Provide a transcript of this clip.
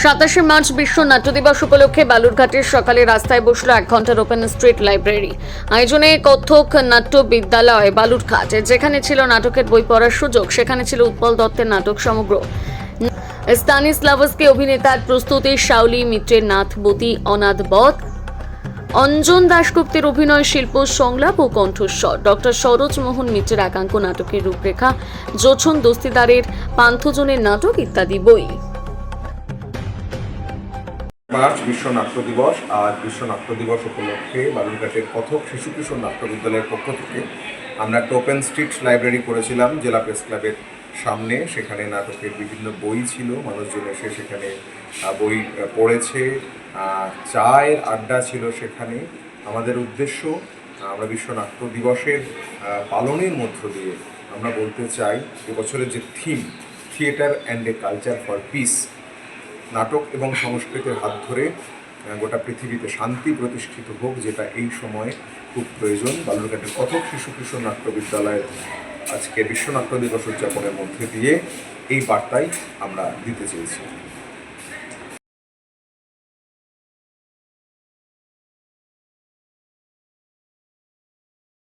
27শে March বিশ্ব নাট্য দিবস উপলক্ষে বালুরঘাটের সকালে রাস্তায় বসলো 1 ঘন্টার ওপেন স্ট্রিট লাইব্রেরি। আয়োজনে কত্থক নাট্য বিদ্যালয় বালুরঘাট, যেখানে ছিল নাটকের বই পড়ার সুযোগ, সেখানে ছিল উৎপল দত্তের নাটক সমগ্র, স্তানিস্লাভস্কি অভিনেতার প্রস্তুতি, শাওলি মিত্রের নাথবতী অনাথ বধ, অঞ্জন দাশগুপ্তের অভিনয় শিল্প, সংলাপ ও কণ্ঠস্বর, ডক্টর সরোজ মোহন মিত্রের একাঙ্ক নাটকের রূপরেখা, জোছন দস্তিদারের পান্থজনের নাটক ইত্যাদি বই। মার্চ বিশ্ব নাট্য দিবস। আজ বিশ্ব নাট্য দিবস উপলক্ষে বালুরঘাটের কত্থক শিশু কিশোর নাট্য বিদ্যালয়ের পক্ষ থেকে আমরা একটা ওপেন স্ট্রিট লাইব্রেরি করেছিলাম জেলা প্রেস ক্লাবের সামনে। সেখানে নাটকের বিভিন্ন বই ছিল, মানুষজন এসে সেখানে বই পড়েছে, চায়ের আড্ডা ছিল সেখানে। আমাদের উদ্দেশ্য, আমরা বিশ্ব নাট্য দিবসের পালনের মধ্য দিয়ে আমরা বলতে চাই এবছরের যে theme, theatre and a culture for piece, নাটক এবং সংস্কৃতির হাত ধরে গোটা পৃথিবীতে শান্তি প্রতিষ্ঠিত হোক, যেটা এই সময়ে খুব প্রয়োজন। বালুরঘাটের কত্থক শিশু কিশোর নাট্য বিদ্যালয়ের আজকে বিশ্ব নাট্য দিবস উদযাপনের মধ্যে দিয়ে এই বার্তাই আমরা দিতে চেয়েছি।